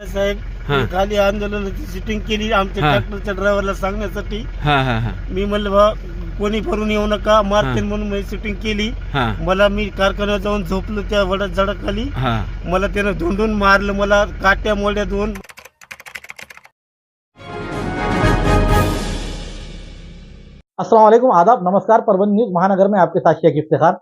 साहेब हां. खाली आंदोलनाची सिटिंग केली आमच्या हां. ट्रॅक्टरच्या ड्रायव्हरला सांगण्यासाठी. हां हां हां मी म्हणलं बा कोणी भरून येऊ नका मारते हां. म्हणून मी सिटिंग केली. हां मला मी कारखान्यात जाऊन झोपलो त्या वडात झाडाखाली. हां. मला त्यानं धुंडून मारलं, मला काट्या मोड्या दोन. अस्सलाम वालेकुम, आदाब, नमस्कार। परभनी न्यूज महानगर में आपके साथ शेख इफ्तिखार।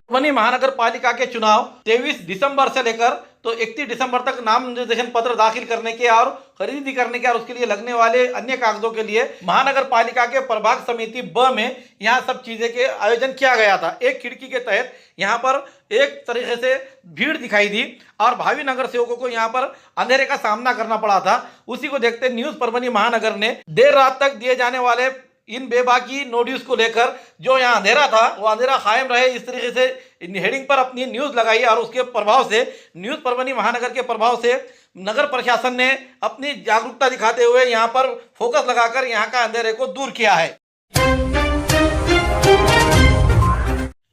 परभनी महानगर पालिका के चुनाव 23 दिसंबर से लेकर तो 31 दिसंबर तक नाम निर्देशन पत्र दाखिल करने के और खरीदी करने के और उसके लिए लगने वाले अन्य कागजों के लिए महानगर पालिका के प्रभाग समिति ब में यहाँ सब चीजें के आयोजन किया गया था। एक खिड़की के तहत यहाँ पर एक तरीके से भीड़ दिखाई दी और भावी नगर सेवकों को यहाँ पर अंधेरे का सामना करना पड़ा था। उसी को देखते न्यूज परभनी महानगर ने देर रात तक दिए जाने वाले इन बेबाकी नोटिस को लेकर जो यहाँ अंधेरा था वो अंधेरा कायम रहे, इस तरीके से हेडिंग पर अपनी न्यूज लगाई और उसके प्रभाव से न्यूज परभनी महानगर के प्रभाव से नगर प्रशासन ने अपनी जागरूकता दिखाते हुए यहाँ पर फोकस लगाकर यहाँ का अंधेरे को दूर किया है।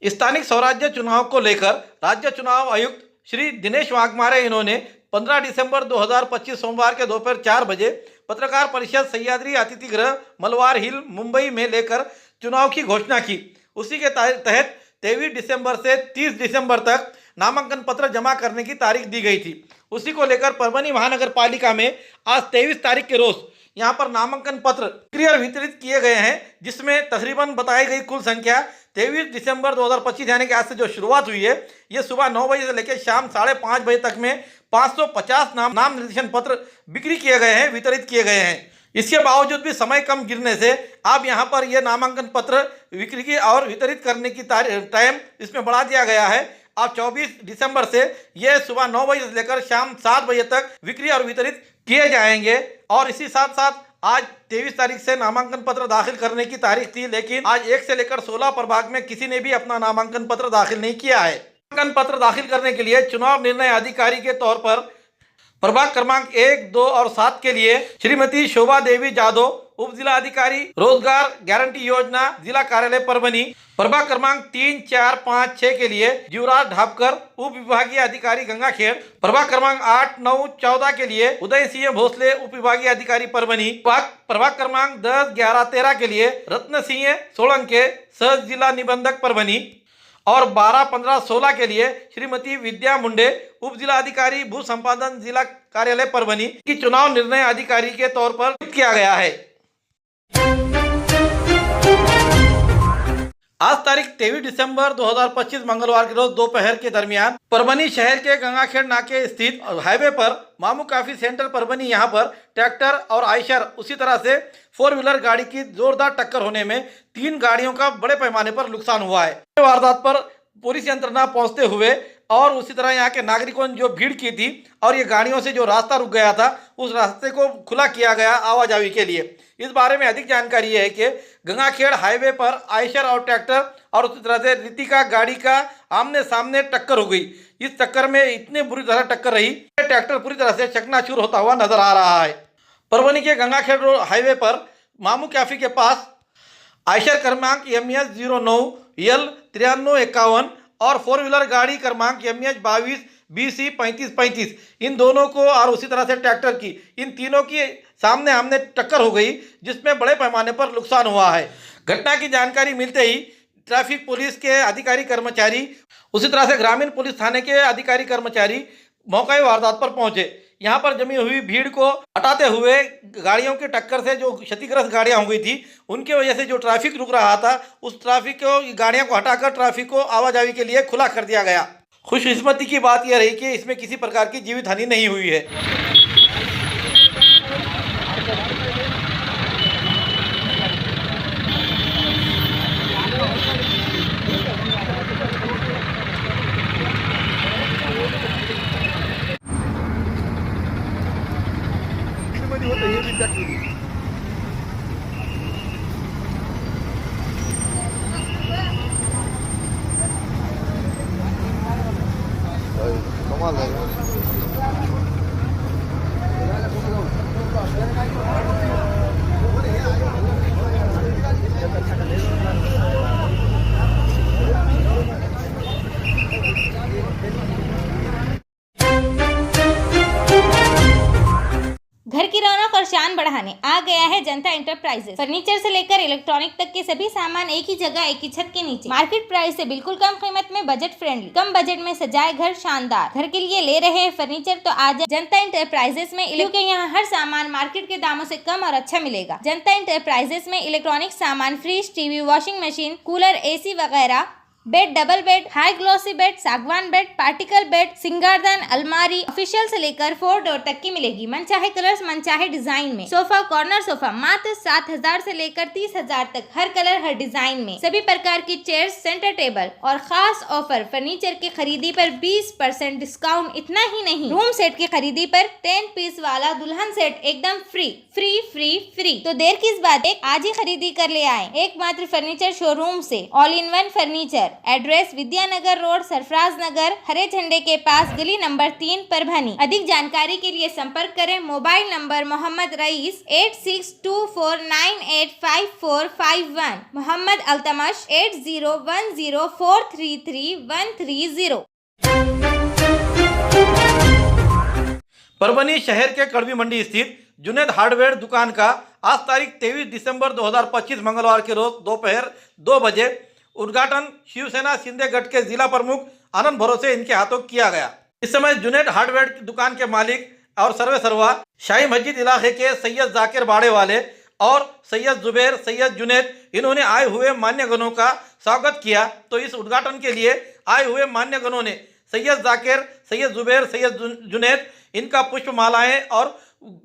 स्थानिक स्वराज्य चुनाव को लेकर राज्य चुनाव आयुक्त श्री दिनेश वाघमारे इन्होंने 15 दिसंबर 2025 सोमवार के दोपहर 4 बजे पत्रकार परिषद सह्याद्री अतिथि गृह मलवार हिल मुंबई में लेकर चुनाव की घोषणा की। उसी के तहत 23 दिसंबर से 30 दिसंबर तक नामांकन पत्र जमा करने की तारीख दी गई थी। उसी को लेकर परभनी महानगर पालिका में आज 23 तारीख के रोज यहाँ पर नामांकन पत्र क्लियर वितरित किए गए हैं, जिसमें तकरीबन बताई गई कुल संख्या 23 दिसंबर 2025 यानी कि आज से जो शुरुआत हुई है ये सुबह 9 बजे से लेकर शाम 5:30 बजे तक में 550 नाम निर्देशन पत्र बिक्री किए गए हैं, वितरित किए गए हैं। इसके बावजूद भी समय कम गिरने से अब यहाँ पर यह नामांकन पत्र बिक्री की और वितरित करने की टाइम इसमें बढ़ा दिया गया है। अब 24 दिसंबर से यह सुबह 9 बजे से लेकर शाम 7 बजे तक बिक्री और वितरित किए जाएंगे। और इसी साथ साथ आज 23 तारीख से नामांकन पत्र दाखिल करने की तारीख थी, लेकिन आज 1 से लेकर 16 प्रभाग में किसी ने भी अपना नामांकन पत्र दाखिल नहीं किया है। नामांकन पत्र दाखिल करने के लिए चुनाव निर्णय अधिकारी के तौर पर प्रभाग क्रमांक 1, 2 और 7 के लिए श्रीमती शोभा देवी जादव, उप जिला अधिकारी रोजगार गारंटी योजना, जिला कार्यालय परभनी। प्रभाग क्रमांक 3, 4, 5, 6 के लिए युवराज ढाबकर, उप विभागीय अधिकारी गंगाखेड़। प्रभाग क्रमांक 8, 9, 14 के लिए उदय सिंह भोसले, उप विभागीय अधिकारी परभनी। प्रभाग क्रमांक 10, 11, 13 के लिए रत्न सिंह सोलंके, सह जिला निबंधक परभनी। और 12, 15, 16 के लिए श्रीमती विद्या मुंडे, उप जिला अधिकारी भू संपादन, जिला कार्यालय परभनी की चुनाव निर्णय अधिकारी के तौर पर किया गया है। आज तारीख 23 दिसंबर 2025 मंगलवार के रोज दोपहर के दरमियान परभनी शहर के गंगाखेड़ नाके स्थित हाईवे पर मामू काफी सेंटर परभनी यहाँ पर ट्रैक्टर और आयशर उसी तरह से 4 व्हीलर गाड़ी की जोरदार टक्कर होने में 3 गाड़ियों का बड़े पैमाने पर नुकसान हुआ है। वारदात पर पुलिस यंत्रणा पहुंचते हुए और उसी तरह यहाँ के नागरिकों ने जो भीड़ की थी और ये गाड़ियों से जो रास्ता रुक गया था उस रास्ते को खुला किया गया आवाजाही के लिए। इस बारे में अधिक जानकारी ये है कि गंगाखेड़ हाईवे पर आयशर और ट्रैक्टर और उसी तरह से रितिका गाड़ी का आमने सामने टक्कर हो गई। इस टक्कर में इतनी बुरी तरह टक्कर रही कि ट्रैक्टर पूरी तरह से चकनाचूर होता हुआ नजर आ रहा है। परभनी के गंगाखेड़ रोड हाईवे पर मामू कैफी के पास आयशर क्रमांक MS 09 L 9351 और 4 व्हीलर गाड़ी क्रमांक MS 22 BC 3535 इन दोनों को और उसी तरह से ट्रैक्टर की इन तीनों की सामने आमने टक्कर हो गई, जिसमें बड़े पैमाने पर नुकसान हुआ है। घटना की जानकारी मिलते ही ट्रैफिक पुलिस के अधिकारी कर्मचारी उसी तरह से ग्रामीण पुलिस थाने के अधिकारी कर्मचारी मौके वारदात पर पहुंचे। यहाँ पर जमी हुई भीड़ को हटाते हुए गाड़ियों की टक्कर से जो क्षतिग्रस्त गाड़ियां हो गई थी उनकी वजह से जो ट्रैफिक रुक रहा था उस ट्रैफिक को गाड़ियों को हटाकर ट्रैफिक को आवाजाही के लिए खुला कर दिया गया। खुशकिस्मती की बात यह रही कि इसमें किसी प्रकार की जीवित हानि नहीं हुई है। कमाल है। और शान बढ़ाने आ गया है जनता इंटरप्राइजेस। फर्नीचर से लेकर इलेक्ट्रॉनिक तक के सभी सामान एक ही जगह, एक ही छत के नीचे, मार्केट प्राइस से बिल्कुल कम कीमत में, बजट फ्रेंडली। कम बजट में सजाए घर शानदार। घर के लिए ले रहे हैं फर्नीचर तो आज जनता इंटरप्राइजेस में, क्योंकि यहाँ हर सामान मार्केट के दामों से कम और अच्छा मिलेगा। जनता इंटरप्राइजेस में इलेक्ट्रॉनिक सामान, fridge, TV, washing machine, cooler, AC वगैरह, bed, double bed, high glossy bed, सागवान बेड, पार्टिकल बेड, सिंगारदान, अलमारी, ऑफिशियल से लेकर 4 डोर तक की मिलेगी। मनचाहे कलर्स, मनचाहे डिजाइन में। सोफा, कॉर्नर सोफा मात्र 7,000 से लेकर 30,000 तक, हर कलर हर डिजाइन में। सभी प्रकार की चेयर्स, सेंटर टेबल और खास ऑफर, फर्नीचर की खरीदी पर 20% डिस्काउंट। इतना ही नहीं, रूम सेट की खरीदी पर 10 पीस वाला दुल्हन सेट एकदम फ्री फ्री फ्री फ्री। तो देर किस बात, आज ही खरीदी कर ले आए एकमात्र फर्नीचर शोरूम से, all in one furniture. Address Vidyanagar road, Sarfaraz Nagar, हरे झंडे के पास, गली नंबर 3, परभनी। अधिक जानकारी के लिए संपर्क करें। Mobile number Mohammad rice 8624985451, Mohammad Altamash 8010433130। Parbhani शहर के कड़वी मंडी स्थित जुनेद हार्डवेयर दुकान का आज तारीख 23 दिसंबर 2025 मंगलवार के रोज दोपहर 2 बजे उद्घाटन शिवसेना शिंदे गढ़ के जिला प्रमुख आनंद भरोसे इनके हाथों किया गया। इस समय जुनेद हार्डवेयर की दुकान के मालिक और सर्वे सर्वा शाही मस्जिद इलाके के सैयद जाकिर बाड़े वाले और सैयद जुबैर, सैयद जुनेद, इन्होंने आए हुए मान्यगणों का स्वागत किया। तो इस उद्घाटन के लिए आए हुए मान्यगणों ने सैयद जाकिर, सैयद जुबैर, सैयद जुनेद इनका पुष्प मालाएं और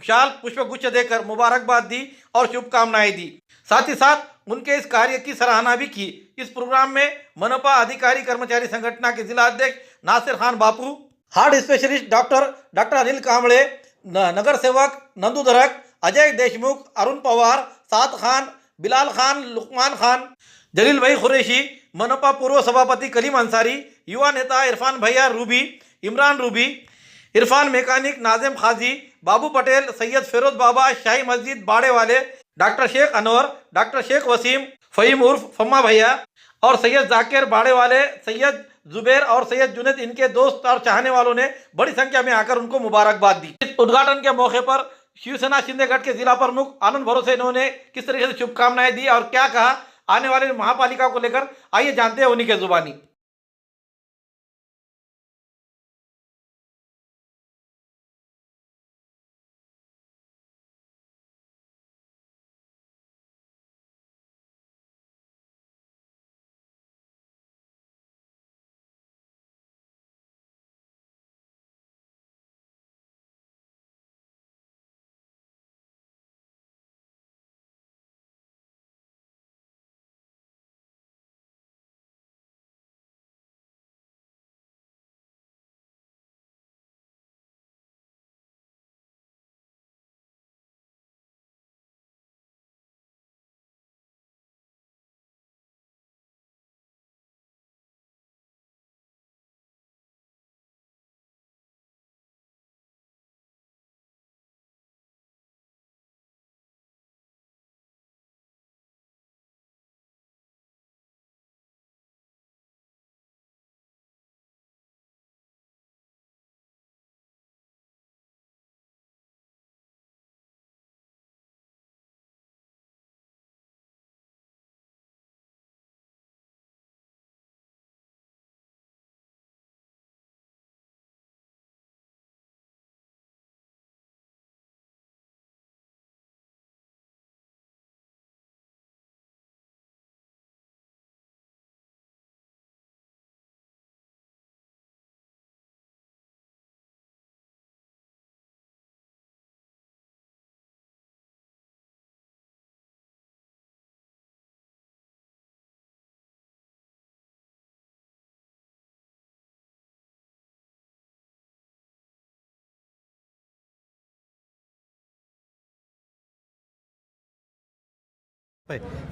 शाल पुष्प गुच्छ देकर मुबारकबाद दी और शुभकामनाएं दी। साथ ही साथ उनके इस कार्य की सराहना भी की। इस प्रोग्राम में मनपा अधिकारी कर्मचारी संगठन के जिला अध्यक्ष Nasir Khan Bapu, heart specialist doctor Anil Kamble, नगर सेवक नंदू दरक, अजय देशमुख, अरुण पवार, साद खान, बिलाल खान, लुकमान खान, जलील भाई कुरैशी, मनपा पूर्व सभापति कलीम अंसारी, युवा नेता इरफान भैया रूबी, इमरान रूबी, इरफान मैकेनिक, नाजिम खाजी, बाबू पटेल, सैयद फिरोज बाबा, शाही मस्जिद बाड़े वाले, डॉक्टर शेख अनवर, डॉक्टर शेख वसीम, फ़हीम उर्फ फम्मा भैया और सैयद जाकिर बाड़े वाले, सैयद जुबैर और सैयद जुनेद, इनके दोस्त और चाहने वालों ने बड़ी संख्या में आकर उनको मुबारकबाद दी। इस उद्घाटन के मौके पर शिवसेना शिंदे गढ़ के जिला प्रमुख आनंद भरोसे इन्होंने किस तरीके से शुभकामनाएं दी और क्या कहा आने वाले महापालिका को लेकर, आइए जानते हैं उन्हीं के जुबानी।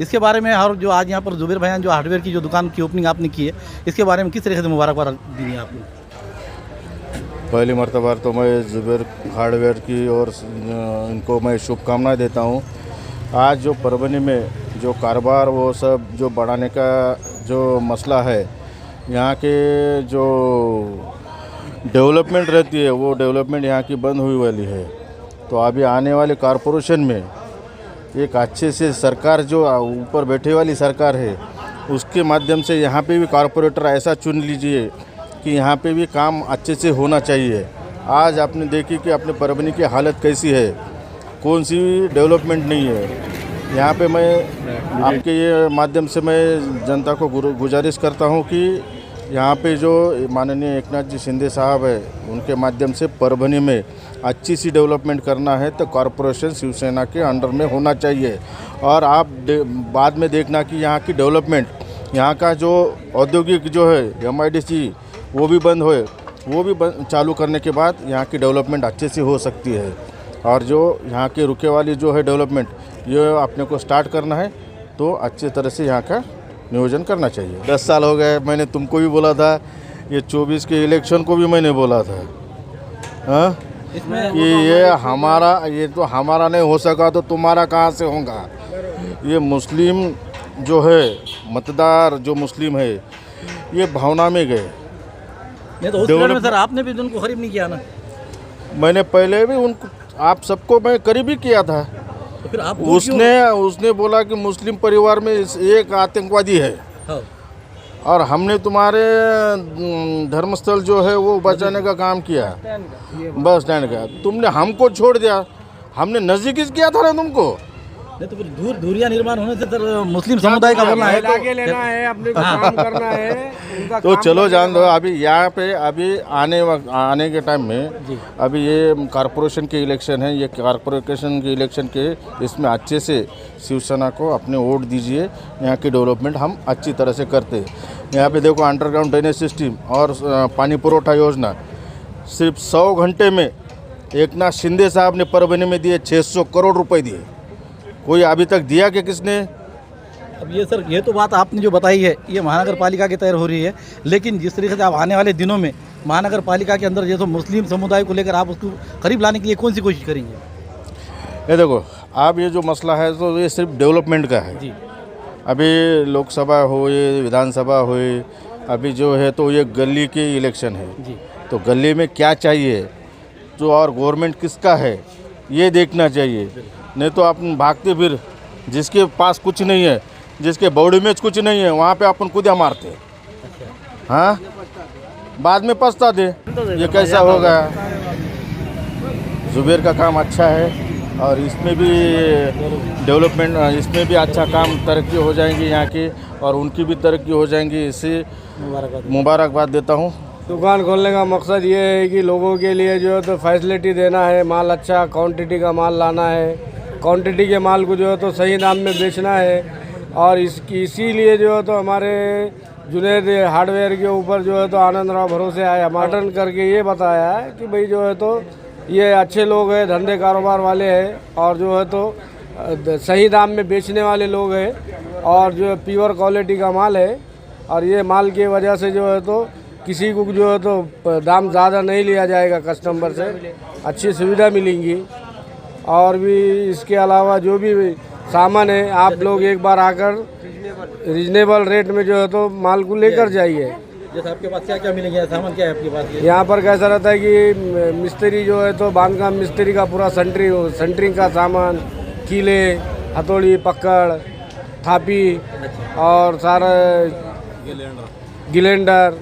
इसके बारे में, और जो आज यहाँ पर जुबैर भाई जो हार्डवेयर की जो दुकान की ओपनिंग आपने की है, इसके बारे में किस तरीके से मुबारकबाद दी है आपने? पहली मर्तबा तो मैं जुबैर हार्डवेयर की और इनको मैं शुभकामनाएं देता हूँ। आज जो परभनी में जो कारोबार वो सब जो बढ़ाने का जो मसला है, यहाँ के जो डेवलपमेंट रहती है वो डेवलपमेंट यहाँ की बंद हुई वाली है। तो अभी आने वाले कॉरपोरेशन में एक अच्छे से सरकार जो ऊपर बैठे वाली सरकार है उसके माध्यम से यहाँ पे भी कॉरपोरेटर ऐसा चुन लीजिए कि यहाँ पे भी काम अच्छे से होना चाहिए। आज आपने देखी कि अपने परभनी की हालत कैसी है, कौन सी डेवलपमेंट नहीं है। यहाँ पे मैं आपके ये माध्यम से मैं जनता को गुजारिश करता हूँ कि यहाँ पे जो माननीय एकनाथ जी शिंदे साहब है उनके माध्यम से परभनी में अच्छी सी डेवलपमेंट करना है तो कॉरपोरेशन शिवसेना के अंडर में होना चाहिए। और आप बाद में देखना कि यहाँ की डेवलपमेंट, यहाँ का जो औद्योगिक जो है MIDC वो भी बंद होए, वो भी चालू करने के बाद यहाँ की डेवलपमेंट अच्छे से हो सकती है। और जो यहाँ के रुके वाली जो है डेवलपमेंट ये अपने को स्टार्ट करना है तो अच्छे तरह से यहाँ का नियोजन करना चाहिए। 10 साल हो गए, मैंने तुमको भी बोला था, ये 24 के इलेक्शन को भी मैंने बोला था हाँ कि ये तो हमारा नहीं हो सका तो तुम्हारा कहाँ से होगा। ये मुस्लिम जो है मतदार जो मुस्लिम है ये भावना में गए। नहीं तो उस पीरियड में सर आपने भी उनको करीब नहीं किया ना। मैंने पहले भी उनको आप सबको मैं करीब ही किया था। तो फिर आप उसने बोला कि मुस्लिम परिवार में एक आतंकवादी है और हमने तुम्हारे धर्मस्थल जो है वो बचाने का काम किया, बस स्टैंड का। तुमने हमको छोड़ दिया, हमने नजदीक ही किया था ना तुमको। नहीं तो फिर दूरिया निर्माण होने से सर मुस्लिम समुदाय का बोलना है आगे लेना है, अपने को काम करना है उनका तो काम चलो जान दो। करना अभी यहाँ पे अभी आने के टाइम में अभी ये कॉरपोरेशन के इलेक्शन है, ये कॉरपोरेशन के इलेक्शन के इसमें अच्छे से शिवसेना को अपने वोट दीजिए। यहाँ की डेवलपमेंट हम अच्छी तरह से करते हैं। यहाँ पे देखो अंडरग्राउंड ड्रेनेज सिस्टम और पानी पुरोठा योजना सिर्फ 100 घंटे में एकनाथ शिंदे साहब ने परभनी में दिए 600 करोड़ रुपए दिए। कोई अभी तक दिया कि किसने? अब ये सर ये तो बात आपने जो बताई है ये महानगर पालिका के तहत हो रही है, लेकिन जिस तरीके से आप आने वाले दिनों में महानगर पालिका के अंदर जैसे मुस्लिम समुदाय को लेकर आप उसको करीब लाने के लिए कौन सी कोशिश करेंगे? ये देखो आप ये जो मसला है तो ये सिर्फ डेवलपमेंट का है। जी अभी लोकसभा हो ये विधानसभा हो अभी जो है तो ये गली के इलेक्शन है जी। तो गली में क्या चाहिए तो और गवर्नमेंट किसका है ये देखना चाहिए। नहीं तो अपन भागते फिर जिसके पास कुछ नहीं है, जिसके बॉडी में कुछ नहीं है वहाँ पे अपन खुद मारते हाँ, बाद में पछताते ये कैसा होगा। जुबेर का काम अच्छा है और इसमें भी डेवलपमेंट, इसमें भी अच्छा काम तरक्की हो जाएंगी यहाँ की और उनकी भी तरक्की हो जाएंगी। इससे मुबारकबाद देता हूँ। दुकान खोलने का मकसद ये है कि लोगों के लिए जो है तो फैसिलिटी देना है, माल अच्छा क्वांटिटी का माल लाना है, क्वांटिटी के माल को जो है तो सही दाम में बेचना है। और इसीलिए जो है तो हमारे जुनैद हार्डवेयर के ऊपर जो है तो आनंद राव भरोसे आए हमाटन करके ये बताया है कि भाई जो है तो ये अच्छे लोग हैं, धंधे कारोबार वाले हैं और जो है तो सही दाम में बेचने वाले लोग हैं और जो प्योर क्वालिटी का माल है। और ये माल की वजह से जो है तो किसी को जो है तो दाम ज़्यादा नहीं लिया जाएगा कस्टमर से, अच्छी सुविधा मिलेंगी। और भी इसके अलावा जो भी सामान है आप लोग एक बार आकर रीजनेबल रेट में जो है तो माल को लेकर जाइए। जैसे आपके पास क्या क्या मिलेंगे, सामान क्या है आपके पास? यहाँ पर कैसा रहता है कि मिस्त्री जो है तो बांधकाम मिस्त्री का पूरा सेंटरिंग का सामान, कीले, हथौड़ी, पकड़, थापी और सारा गिलेंडर।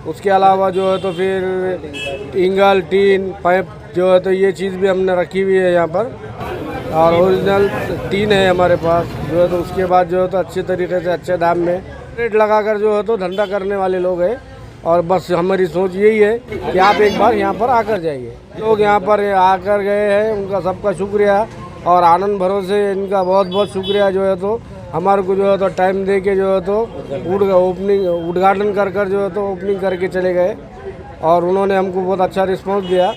उसके अलावा जो है तो फिर इंगल, टीन, पाइप जो है तो ये चीज़ भी हमने रखी हुई है यहाँ पर। और ओरिजिनल टीन है हमारे पास जो है तो उसके बाद जो है तो अच्छे तरीके से अच्छे दाम में रेट लगाकर जो है तो धंधा करने वाले लोग हैं। और बस हमारी सोच यही है कि आप एक बार यहाँ पर आकर जाइए। लोग यहाँ पर आकर गए हैं उनका सबका शुक्रिया और आनंद भरोसे इनका बहुत बहुत शुक्रिया जो है तो हमारे को जो है तो टाइम दे के जो है तो उद्घाटन कर जो है तो ओपनिंग करके चले गए और उन्होंने हमको बहुत अच्छा रिस्पॉन्स दिया।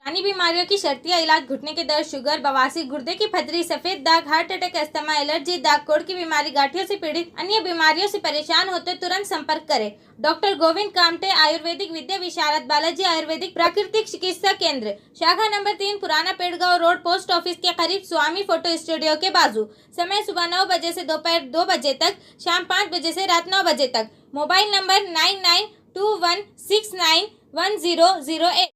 पुरानी बीमारियों की शर्तिया इलाज, घुटने के दर्द, शुगर, बवासीर, गुर्दे की पथरी, सफेद दाग, हार्ट अटैक, अस्थमा, एलर्जी, दाग, कोड़ की बीमारी, गांठियों से पीड़ित, अन्य बीमारियों से परेशान होते तुरंत संपर्क करें। डॉक्टर गोविंद कामटे, आयुर्वेदिक विद्या विशारद, बालाजी आयुर्वेदिक प्राकृतिक चिकित्सा केंद्र, शाखा नंबर 3, पुराना पेड़गांव रोड, पोस्ट ऑफिस के करीब, स्वामी फोटो स्टूडियो के बाजू। समय सुबह 9 बजे से दोपहर 2 बजे तक, शाम 5 बजे से रात 9 बजे तक। Mobile number 9921691008।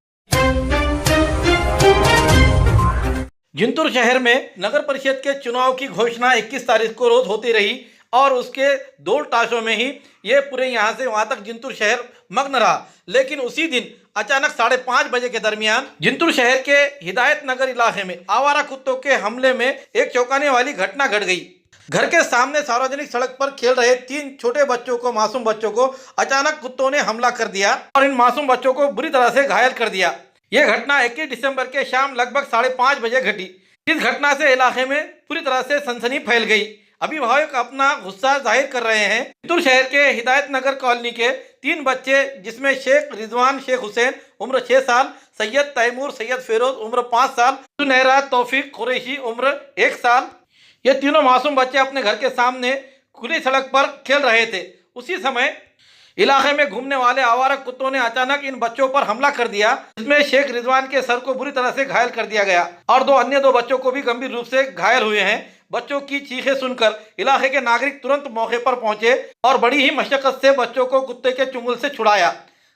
जिंतूर शहर में नगर परिषद के चुनाव की घोषणा 21 तारीख को रोज होती रही और उसके दो ताशों में ही ये पूरे यहाँ से वहाँ तक जिंतूर शहर मग्न रहा। लेकिन उसी दिन अचानक 5:30 बजे के दरमियान जिंतूर शहर के हिदायत नगर इलाके में आवारा कुत्तों के हमले में एक चौंकाने वाली घटना घट गई। घर के सामने सार्वजनिक सड़क पर खेल रहे 3 छोटे मासूम बच्चों को अचानक कुत्तों ने हमला कर दिया और इन मासूम बच्चों को बुरी तरह से घायल कर दिया। यह घटना 21 दिसंबर के शाम लगभग 5:30 बजे घटी। इस घटना से इलाके में पूरी तरह से सनसनी फैल गई। अभिभावक अपना गुस्सा जाहिर कर रहे हैं। जिंतूर शहर के हिदायत नगर कॉलोनी के 3 बच्चे जिसमें शेख रिजवान शेख हुसैन उम्र 6 साल, सैयद तैमूर सैयद फिरोज उम्र 5 साल, सुनहरा तौफीक कुरैशी उम्र 1 साल, ये तीनों मासूम बच्चे अपने घर के सामने खुली सड़क पर खेल रहे थे। उसी समय इलाके में घूमने वाले आवारा कुत्तों ने अचानक इन बच्चों पर हमला कर दिया, जिसमें शेख रिजवान के सर को बुरी तरह से घायल कर दिया गया और अन्य दो बच्चों को भी गंभीर रूप से घायल हुए हैं। बच्चों की चीखें सुनकर इलाके के नागरिक तुरंत मौके पर पहुंचे और बड़ी ही मशक्कत से बच्चों को कुत्ते के चुंगल से छुड़ाया।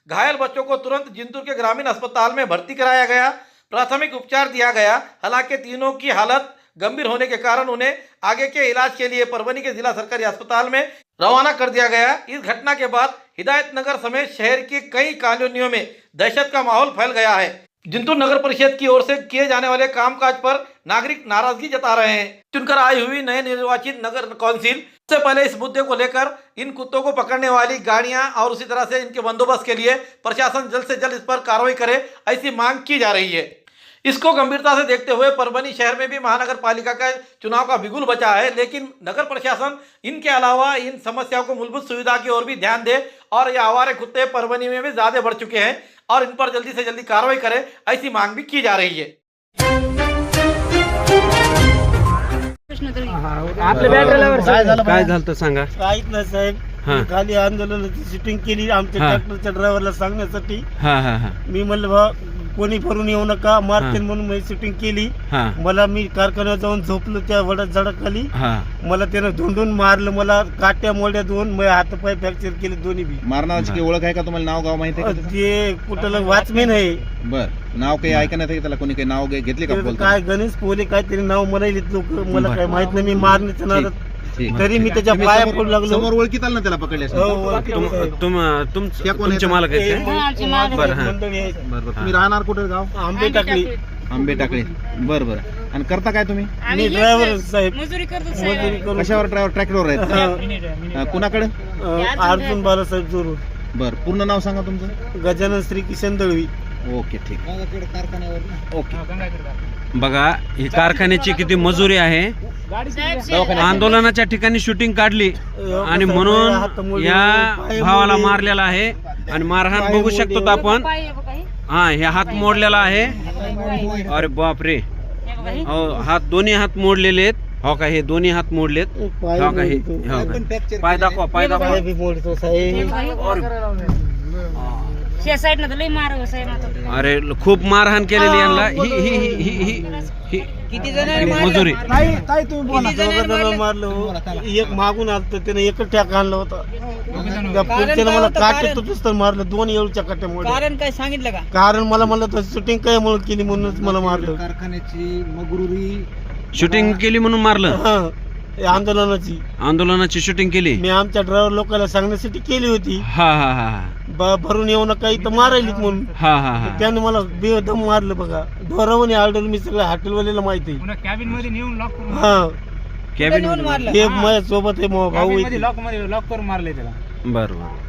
घायल बच्चों को तुरंत जिंतूर के ग्रामीण अस्पताल में भर्ती कराया गया, प्राथमिक उपचार दिया गया। हालांकि तीनों की हालत गंभीर होने के कारण उन्हें आगे के इलाज के लिए परभनी के जिला सरकारी अस्पताल में रवाना कर दिया गया। इस घटना के बाद हिदायत नगर समेत शहर की कई कॉलोनियों में दहशत का माहौल फैल गया है। जिंतूर नगर परिषद की ओर से किए जाने वाले कामकाज पर नागरिक नाराजगी जता रहे हैं। चुनकर आई हुई नए निर्वाचित नगर काउंसिल से पहले इस मुद्दे को लेकर इन कुत्तों को पकड़ने वाली गाड़ियां और उसी तरह से इनके बंदोबस्त के लिए प्रशासन जल्द से जल्द इस पर कार्रवाई करे, ऐसी मांग की जा रही है। इसको गंभीरता से देखते हुए परभनी शहर में भी महानगर पालिका का चुनाव का बिगुल बचा है, लेकिन नगर प्रशासन इनके अलावा इन समस्याओं को मूलभूत सुविधा की ओर भी ध्यान दे और ये आवारे कुत्ते परभनी में भी ज्यादा बढ़ चुके हैं और इन पर जल्दी से जल्दी कार्रवाई करे, ऐसी मांग भी की जा रही है। काय झालं सांगा. काहीच नाही साहेब, हा. खाली आंदोलनाची शूटिंग केली आमच्या हा. ट्रॅक्टरच्या ड्रायव्हरला सांगण्यासाठी. हा हा हा मी म्हणलं बा कोणी भरून येऊ नका मारतील म्हणून मी शूटिंग केली. हा मला मी कारखान्यात जाऊन झोपलो त्या वडात झाडाखाली. हा मला त्यानं धुंडून मारलं, मला काट्या मोड्या दोन, माझे हातपाय फ्रॅक्चर केले दोन्ही बी. मारणाची काही ओळख आहे का तुम्हाला? नाव गाव माहिती आहे का? ते कुठलं वॉचमॅन आहे. बर, नाव काही ऐकण्यात आहे का त्याला? कोणी काही नाव घेतले का? ते बोलतो काय गणेश पोले काहीतरी नाव म्हणायले लोक, मला काय माहित नाही. मी मारण्याच्या नादात ठीक. तरी मी त्याच्या पाया पडू लागलो. समोर ओळखीत आलं ना त्याला पकडले? हो, ओळखीत साहेब. तुमचे मालक आहेत हे काय? बरं, हा. मंडळी आहेत. बरं, तुम्ही राहणार कुठे? गाव आंबे टाकली. आंबे टाकळे. बरं बरं. आणि करता काय तुम्ही? मी ड्रायव्हर साहेब, मजुरी करून. कशावर? ड्रायव्हर ट्रॅक्टरवर आहेत? कुणाकडे? अर्जुन बालासाहेब जोरू. बरं, पूर्ण नाव सांगा तुमचं. गजानन श्री किशन दळवी. ओके, ठीक. बघा, ही कारखान्याची किती मजुरी आहे. आंदोलनाच्या ठिकाणी शूटिंग काढली आणि म्हणून या भावाला मारलेला आहे आणि मारहाण बघू शकतो आपण. हा, हे हात मोडलेला आहे. अरे बापरे, हो, हात दोन्ही हात मोडलेले आहेत. हो का, हे दोन्ही हात मोडलेत. हो का, हे हो का. पाय दाखवा, पाय दाखवा. पाय बी मोडतो साहेब. अरे खूप मारहाण केलेली यांना. ही किती मजुरी. जणांना मारलं हो. एक मागून आलं त्याने एकच टॅक आणला होता. त्या पुढच्यानं मला काटे तर मारलं, 2 येळच्या काट्यामुळे. कारण काय सांगितलं का? कारण मला म्हणलं शूटिंग काय म्हणून केली म्हणूनच मला मारलं. कारखान्याची मगरुरी शूटिंग केली म्हणून मारलं. हा, हे आंदोलनाची शूटिंग केली. मी आमच्या ड्रायव्हर लोकांना सांगण्यासाठी केली होती. हा हा हा भरून येऊ नका इथं मारायलीत म्हणून. हा हा हा त्याने मला बेदम मारलं. बघा, ढोरावणी आलडल मी सगळं हॉटेलवाल्याला माहिती आहे. कॅबिन मध्ये नेऊन लॉक करून हा, कॅबिन मारलं. हे माझ्या सोबत आहे भाऊ आहे. लॉक करून मारले त्याला. बरोबर.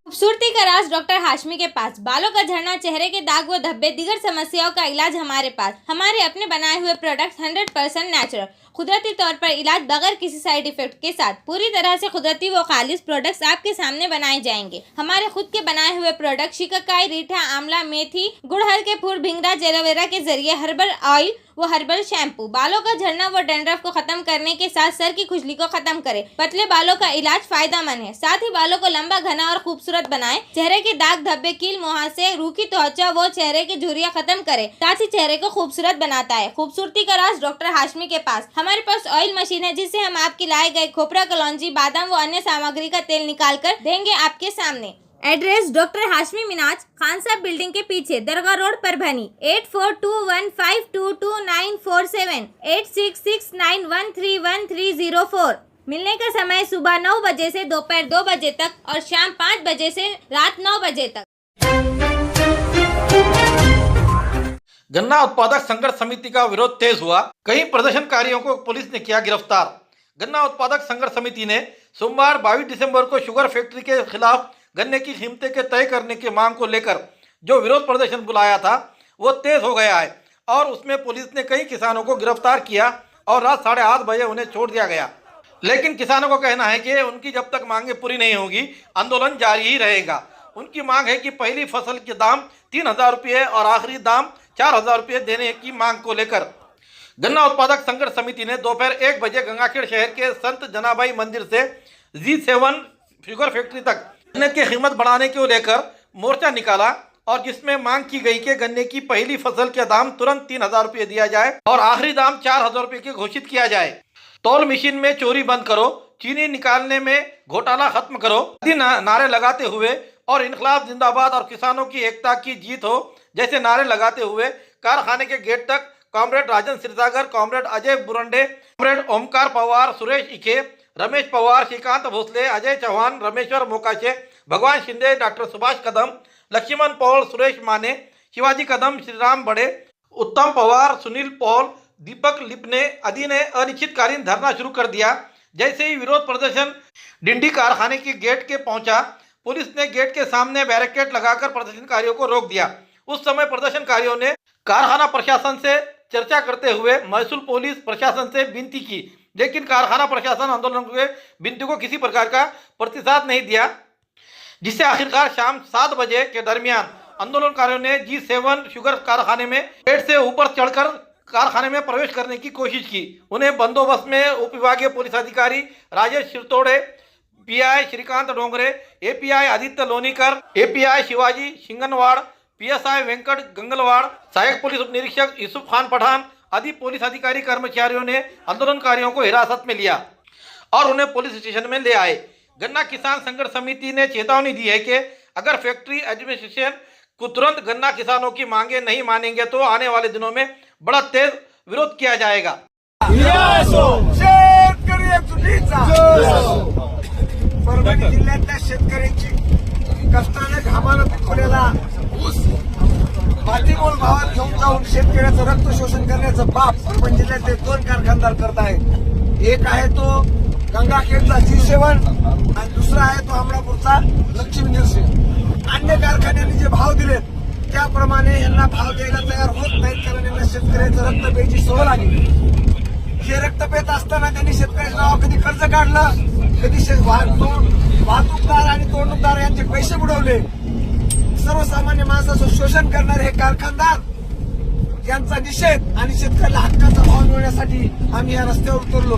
खूबसूरती का राज डॉक्टर हाशमी के पास। बालों का झड़ना, चेहरे के दाग व धब्बे, दीगर समस्याओं का इलाज हमारे पास। हमारे अपने बनाए हुए प्रोडक्ट्स 100% नेचुरल, कुदरती तौर पर इलाज बगैर किसी साइड इफेक्ट के साथ पूरी तरह से कुदरती व खालिश प्रोडक्ट्स आपके सामने बनाए जाएंगे। हमारे खुद के बनाए हुए प्रोडक्ट शिकाकाई, रीठा, आंवला, मेथी, गुड़हल के फूल, भिंगरा, एलोवेरा के जरिए हर्बल ऑयल वो हर्बल शैम्पू बालों का झड़ना व डैंड्रफ को खत्म करने के साथ सर की खुजली को खत्म करे। पतले बालों का इलाज फायदेमंद है, साथ ही बालों को लंबा, घना और खूबसूरत बनाए। चेहरे के दाग धब्बे, कील, मुहासे, रूखी त्वचा वो चेहरे की झुर्रियां खत्म करे, साथ ही चेहरे को खूबसूरत बनाता है। खूबसूरती का राज डॉक्टर हाशमी के पास। हमारे पास ऑयल मशीन है जिससे हम आपके लाए गए खोपरा, कलौंजी, बादाम व अन्य सामग्री का तेल निकाल कर देंगे आपके सामने। एड्रेस डॉक्टर हाशमी मिनाज, खान साहब बिल्डिंग के पीछे, दरगाह रोड, परभनी। 8421522947 8669131304। मिलने का समय सुबह 9 बजे से दोपहर 2 बजे तक और शाम 5 बजे से रात 9 बजे तक। गन्ना उत्पादक संघर्ष समिति का विरोध तेज हुआ, कई प्रदर्शनकारियों को पुलिस ने किया गिरफ्तार। गन्ना उत्पादक संघर्ष समिति ने सोमवार 22 दिसंबर को शुगर फैक्ट्री के खिलाफ गन्ने की कीमतें के तय करने की मांग को लेकर जो विरोध प्रदर्शन बुलाया था वो तेज हो गया है और उसमें पुलिस ने कई किसानों को गिरफ्तार किया और रात 8:30 बजे उन्हें छोड़ दिया गया। लेकिन किसानों को कहना है कि उनकी जब तक मांगें पूरी नहीं होगी आंदोलन जारी ही रहेगा। उनकी मांग है कि पहली फसल के दाम 3,000 रुपये और आखिरी दाम 4,000 रुपये देने की मांग को लेकर गन्ना उत्पादक संघर्ष समिति ने दोपहर 1 बजे गंगाखेड़ शहर के संत जनाबाई मंदिर से G7 शुगर फैक्ट्री तक गन्ने की कीमत बढ़ाने को लेकर मोर्चा निकाला और जिसमें मांग की गई कि गन्ने की पहली फसल के दाम तुरंत 3,000 रुपये दिया जाए और आखिरी दाम 4,000 रुपये की घोषित किया जाए। तौल मशीन में चोरी बंद करो, चीनी निकालने में घोटाला खत्म करो आदि नारे लगाते हुए और इनकलाब जिंदाबाद और किसानों की एकता की जीत हो जैसे नारे लगाते हुए कारखाने के गेट तक कॉमरेड राजन सिरसागर, कॉमरेड अजय बुरंडे, कॉमरेड ओमकार पवार, सुरेश इखे, रमेश पवार, श्रीकांत भोसले, अजय चौहान, रमेश्वर मोकाशे, भगवान शिंदे, डॉक्टर सुभाष कदम, लक्ष्मण पौल, सुरेश माने, शिवाजी कदम, श्रीराम बड़े, उत्तम पवार, सुनील पौल, दीपक लिपने आदि ने अनिश्चितकालीन धरना शुरू कर दिया। जैसे ही विरोध प्रदर्शन डिंडी कारखाने के गेट के पहुंचा, पुलिस ने गेट के सामने बैरिकेड लगाकर प्रदर्शनकारियों को रोक दिया। उस समय प्रदर्शनकारियों ने कारखाना प्रशासन से चर्चा करते हुए महसूल पुलिस प्रशासन से विनती की, लेकिन कारखाना प्रशासन आंदोलन के विनती को किसी प्रकार का प्रतिसाद नहीं दिया, जिससे आखिरकार शाम 7 बजे के दरमियान आंदोलनकारियों ने G7 शुगर कारखाने में गेट से ऊपर चढ़कर कारखाने में प्रवेश करने की कोशिश की। उन्हें बंदोबस्त में उप विभागीय पुलिस अधिकारी Rajesh शिरतोड़े, PI Shrikant Dongre, API Aditya Lonikar, API Shivaji सिंगनवाड़, PSI Venkat गंगलवाड़, सहायक पुलिस उप निरीक्षक यूसुफ खान पठान आदि पुलिस अधिकारी कर्मचारियों ने आंदोलनकारियों को हिरासत में लिया और उन्हें पुलिस स्टेशन में ले आए। गन्ना किसान संघर्ष समिति ने चेतावनी दी है कि अगर फैक्ट्री एडमिनिस्ट्रेशन को तुरंत गन्ना किसानों की मांगे नहीं मानेंगे तो आने वाले दिनों में बड़ा तेज विरोध किया जाएगा। परभणी जिल्ह्यातल्या शेतकऱ्यांची कष्टाने घामानं पिकवलेला ऊस पाठीमोल भावात घेऊन जाऊन शेतकऱ्याचं रक्त शोषण करण्याचं पाप परभणी जिल्ह्यातले 2 कारखानदार करत आहेत। एक आहे तो गंगाखेडचा G7 आणि दुसरा आहे तो अमरापूरचा लक्ष्मी नरसिंह। अन्य कारखान्यांनी जे भाव दिलेत त्याप्रमाणे यांना भाव द्यायला तयार होत नाहीत, कारण यांना शेतकऱ्याचं रक्त प्यायची सवय लागली। हे रक्त पेत असताना त्यांनी शेतकऱ्याच्या नावावर कधी कर्ज काढलं, कधी वाहतूकदार आणि तोडणूकदार यांचे पैसे बुडवले। सर्वसामान्य माणसाचं शोषण करणारे हे कारखानदार यांचा निषेध आणि शेतकऱ्याला हक्काचा भाव मिळण्यासाठी आम्ही या रस्त्यावर उतरलो।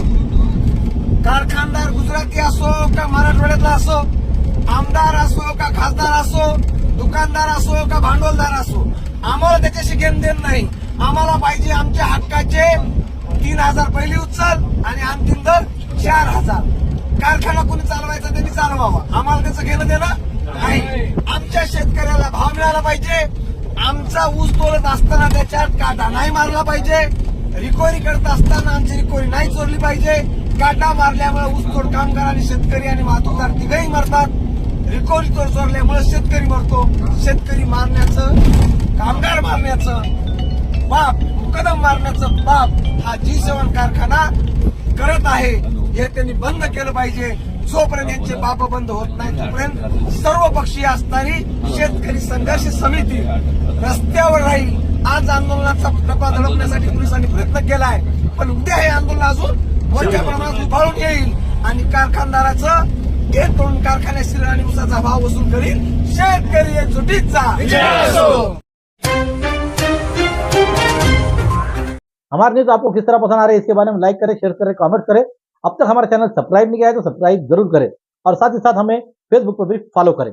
कारखानदार गुजराती असो का मराठवाड्यातला असो, आमदार असो का खासदार असो, दुकानदार असो का भांडवलदार असो, आम्हाला त्याच्याशी घेणं देणं नाही। आम्हाला पाहिजे आमच्या हक्काचे 3,000 पहिली उचल आणि अंतिम दर 4,000। कारखाना कोणी चालवायचा त्यांनी चालवावा, आम्हाला त्याचं घेणं देणं नाही। आमच्या शेतकऱ्याला भाव मिळाला पाहिजे, आमचा ऊस तोडत असताना त्याच्यात काटा नाही मारला पाहिजे, रिकव्हरी करत असताना आमची रिकव्हरी नाही चोरली पाहिजे। काटा मारल्यामुळे ऊसतोड कामगार आणि शेतकरी आणि वाहतूकदार तिघही मरतात, रिकव्हरी चोरल्यामुळे शेतकरी मरतो। शेतकरी मारण्याचं, कामगार मारण्याचं पाप, मुकदम मारण्याचं पाप हा G7 कारखाना करत आहे, हे त्यांनी बंद केलं पाहिजे। जोपर्यंत यांचे पाप बंद होत नाही तोपर्यंत सर्व पक्षीय असणारी शेतकरी संघर्ष समिती रस्त्यावर राहील। आज आंदोलनाचा टप्पा धडकण्यासाठी पोलिसांनी प्रयत्न केलाय, पण उद्या हे आंदोलन अजून मोठ्या प्रमाणात उभारून येईल आणि कारखानदाराचं गेट तोडून कारखान्यातील आणि ऊसाचा भाव वसूल करील। शेतकरी एकजुटीचा हमारे न्यूज आपको किस तरह पसंद आ रही है इसके बारे में लाइक करें, शेयर करें, कमेंट करें। अब तक हमारे चैनल सब्सक्राइब नहीं किया है तो सब्सक्राइब जरूर करें और साथ ही साथ हमें फेसबुक पर भी फॉलो करें।